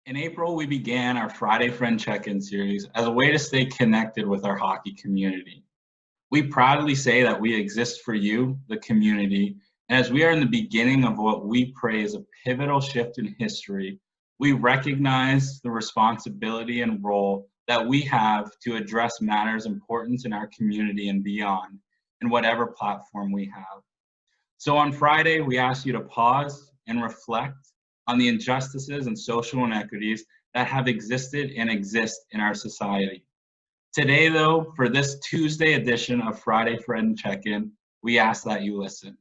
In April, we began our Friday Friend Check-in series as a way to stay connected with our hockey community. We proudly say that we exist for you, the community, and as we are in the beginning of what we pray is a pivotal shift in history, we recognize the responsibility and role that we have to address matters important in our community and beyond, in whatever platform we have. So on Friday, we ask you to pause and reflect on the injustices and social inequities that have existed and exist in our society. Today, though, for this Tuesday edition of Friday Friend Check-in, we ask that you listen.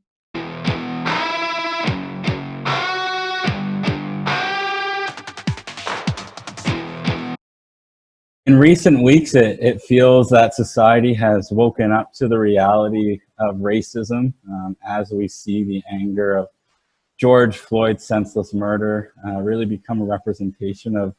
In recent weeks, it feels that society has woken up to the reality of racism as we see the anger of George Floyd's senseless murder really become a representation of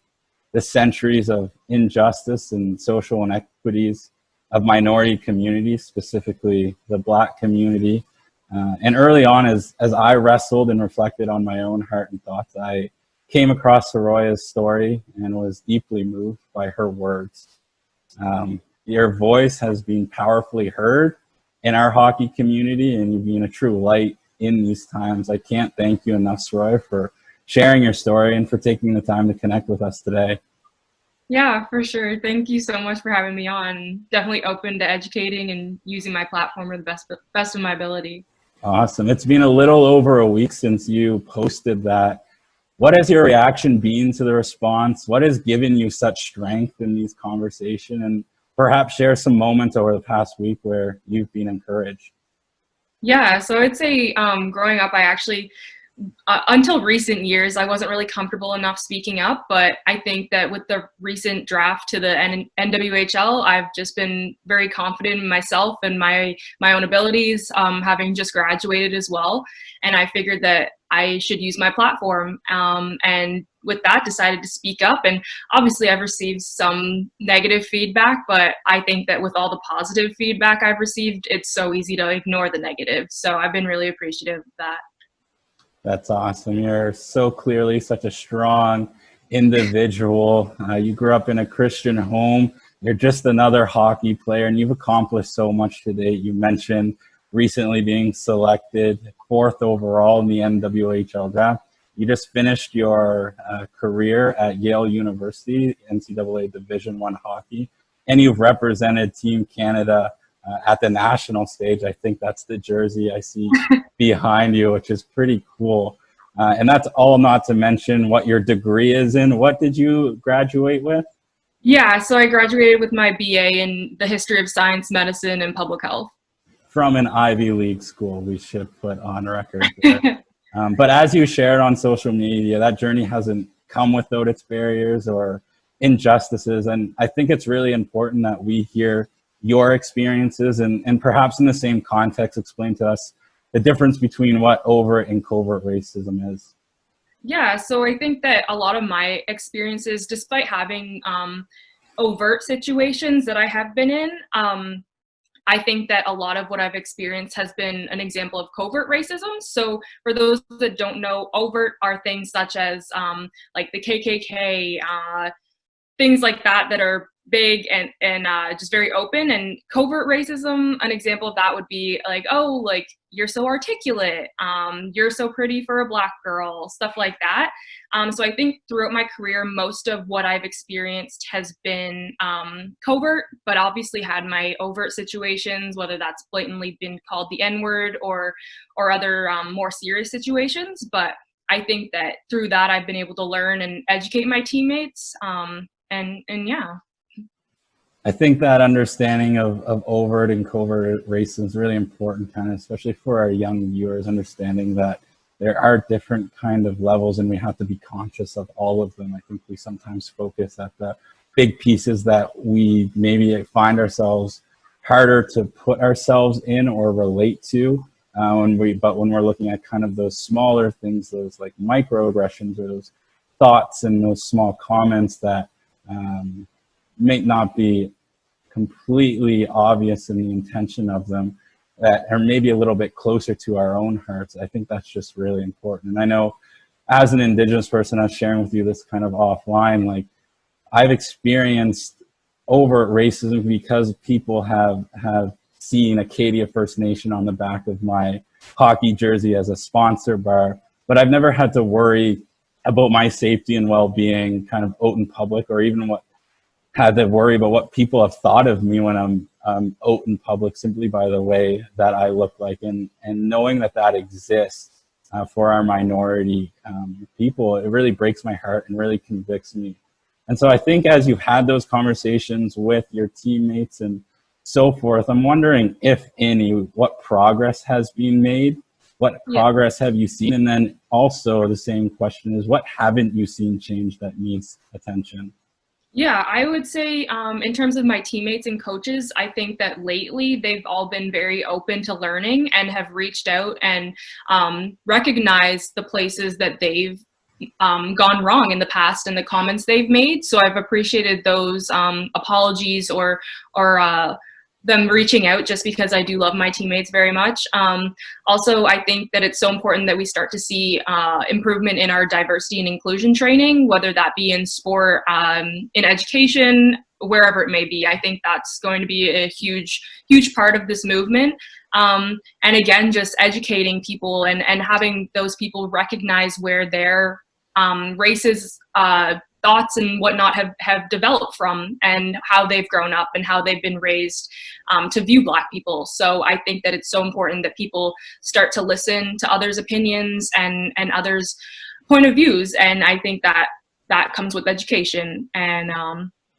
the centuries of injustice and social inequities of minority communities, specifically the Black community. And early on, as I wrestled and reflected on my own heart and thoughts, I came across Saroya's story and was deeply moved by her words. Your voice has been powerfully heard in our hockey community, and you've been a true light in these times. I can't thank you enough, Saroya, for sharing your story and for taking the time to connect with us today. Yeah, for sure. Thank you so much for having me on. Definitely open to educating and using my platform to the best of my ability. Awesome. It's been a little over a week since you posted that. What has your reaction been to the response? What has given you such strength in these conversations? And perhaps share some moments over the past week where you've been encouraged. Yeah, so I'd say growing up, I actually, until recent years, I wasn't really comfortable enough speaking up. But I think that with the recent draft to the NWHL, I've just been very confident in myself and my own abilities, having just graduated as well. And I figured that I should use my platform. And with that, decided to speak up. And obviously, I've received some negative feedback, but I think that with all the positive feedback I've received, it's so easy to ignore the negative. So I've been really appreciative of that. That's awesome. You're so clearly such a strong individual. You grew up in a Christian home. You're just another hockey player, and you've accomplished so much to date. You mentioned recently being selected 4th overall in the NWHL draft. You just finished your career at Yale University, NCAA Division I hockey, and you've represented Team Canada at the national stage. I think that's the jersey I see behind you, which is pretty cool. And that's all not to mention what your degree is in. What did you graduate with? Yeah, so I graduated with my BA in the history of science, medicine, and public health. From an Ivy League school, we should put on record there. But as you shared on social media, that journey hasn't come without its barriers or injustices. And I think it's really important that we hear your experiences and perhaps in the same context explain to us the difference between what overt and covert racism is. Yeah, so I think that a lot of my experiences, despite having overt situations that I have been in, I think that a lot of what I've experienced has been an example of covert racism. So for those that don't know, overt are things such as like the KKK, things like that that are big and just very open. And covert racism, an example of that would be like, oh, like you're so articulate, you're so pretty for a Black girl, stuff like that. So I think throughout my career, most of what I've experienced has been covert, but obviously had my overt situations, whether that's blatantly been called the N-word or other more serious situations. But I think that through that, I've been able to learn and educate my teammates. And yeah. I think that understanding of overt and covert racism is really important, kind of, especially for our young viewers, understanding that there are different kind of levels and we have to be conscious of all of them. I think we sometimes focus at the big pieces that we maybe find ourselves harder to put ourselves in or relate to. But when we're looking at kind of those smaller things, those like microaggressions or those thoughts and those small comments that may not be completely obvious in the intention of them, that are maybe a little bit closer to our own hearts. I think that's just really important. And I know as an Indigenous person, I was sharing with you this kind of offline, like I've experienced overt racism because people have seen Acadia First Nation on the back of my hockey jersey as a sponsor bar, but I've never had to worry about my safety and well-being kind of out in public, or even had to worry about what people have thought of me when I'm out in public simply by the way that I look like. And knowing that that exists for our minority people, it really breaks my heart and really convicts me. And so I think as you've had those conversations with your teammates and so forth, I'm wondering, if any, what progress has been made? What progress have you seen? And then also the same question is, what haven't you seen change that needs attention? Yeah, I would say in terms of my teammates and coaches, I think that lately they've all been very open to learning and have reached out and recognized the places that they've gone wrong in the past and the comments they've made. So I've appreciated those apologies or them reaching out, just because I do love my teammates very much. Also, I think that it's so important that we start to see improvement in our diversity and inclusion training, whether that be in sport, in education, wherever it may be. I think that's going to be a huge part of this movement. And again, just educating people and having those people recognize where their racist thoughts and whatnot have developed from, and how they've grown up and how they've been raised to view Black people. So I think that it's so important that people start to listen to others' opinions and others' point of views. And I think that that comes with education. And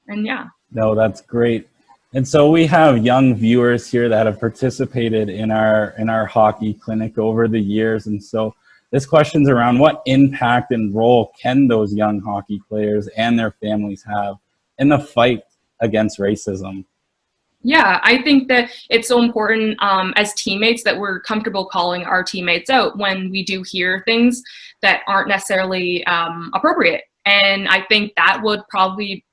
yeah. No, that's great. And so we have young viewers here that have participated in our hockey clinic over the years. And so this question's around, what impact and role can those young hockey players and their families have in the fight against racism? Yeah, I think that it's so important as teammates that we're comfortable calling our teammates out when we do hear things that aren't necessarily appropriate. And I think that would probably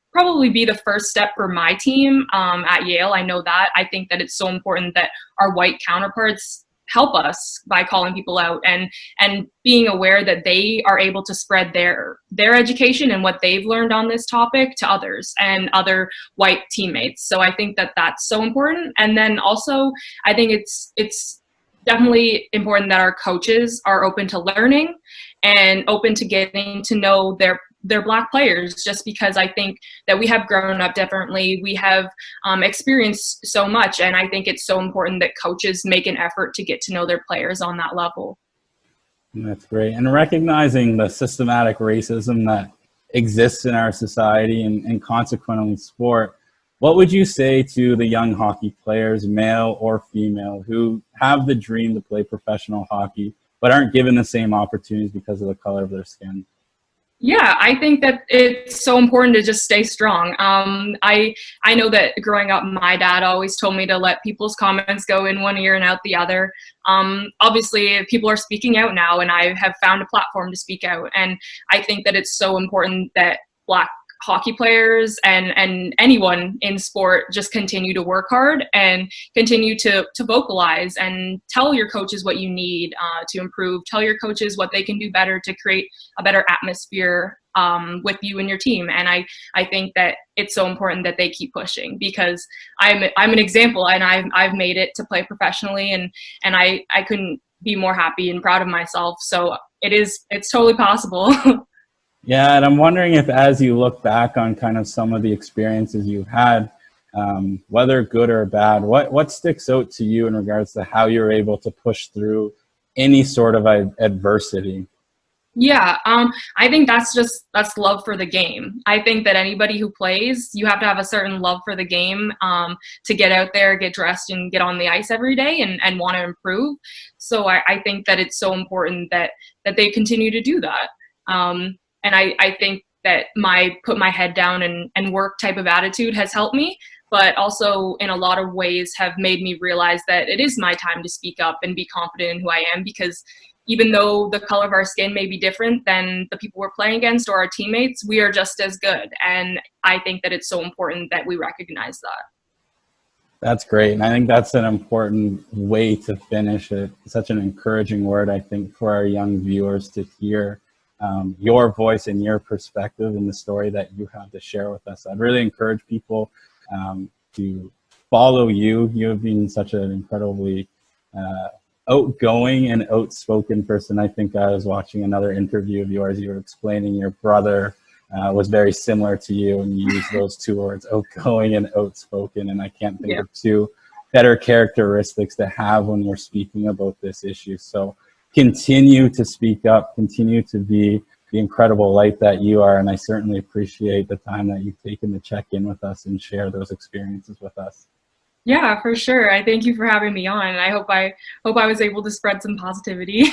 be the first step for my team at Yale. I know that. I think that it's so important that our white counterparts help us by calling people out and being aware that they are able to spread their education and what they've learned on this topic to others and other white teammates. So I think that that's so important. And then also, I think it's definitely important that our coaches are open to learning and open to getting to know their Black players, just because I think that we have grown up differently. We have experienced so much, and I think it's so important that coaches make an effort to get to know their players on that level. That's great. And recognizing the systematic racism that exists in our society and consequently sport, what would you say to the young hockey players, male or female, who have the dream to play professional hockey but aren't given the same opportunities because of the color of their skin? Yeah, I think that it's so important to just stay strong. I know that growing up, my dad always told me to let people's comments go in one ear and out the other. Obviously, people are speaking out now, and I have found a platform to speak out. And I think that it's so important that Black hockey players and anyone in sport just continue to work hard and continue to vocalize and tell your coaches what you need to improve. Tell your coaches what they can do better to create a better atmosphere with you and your team. And I think that it's so important that they keep pushing, because I'm an example, and I've made it to play professionally, and I couldn't be more happy and proud of myself. So it's totally possible. Yeah, and I'm wondering if, as you look back on kind of some of the experiences you've had, whether good or bad, what sticks out to you in regards to how you're able to push through any sort of adversity? Yeah, I think that's love for the game. I think that anybody who plays, you have to have a certain love for the game to get out there, get dressed, and get on the ice every day and want to improve. So I think that it's so important that they continue to do that. And I think that my put my head down and work type of attitude has helped me, but also in a lot of ways have made me realize that it is my time to speak up and be confident in who I am, because even though the color of our skin may be different than the people we're playing against or our teammates, we are just as good. And I think that it's so important that we recognize that. That's great. And I think that's an important way to finish it. Such an encouraging word, I think, for our young viewers to hear. your voice and your perspective in the story that you have to share with us. I'd really encourage people to follow you. You have been such an incredibly outgoing and outspoken person. I think I was watching another interview of yours. You were explaining your brother was very similar to you, and you used those two words, outgoing and outspoken. And I can't think of two better characteristics to have when we're speaking about this issue. So continue to speak up, continue to be the incredible light that you are. And I certainly appreciate the time that you've taken to check in with us and share those experiences with us. Yeah, for sure. I thank you for having me on, and I hope I was able to spread some positivity.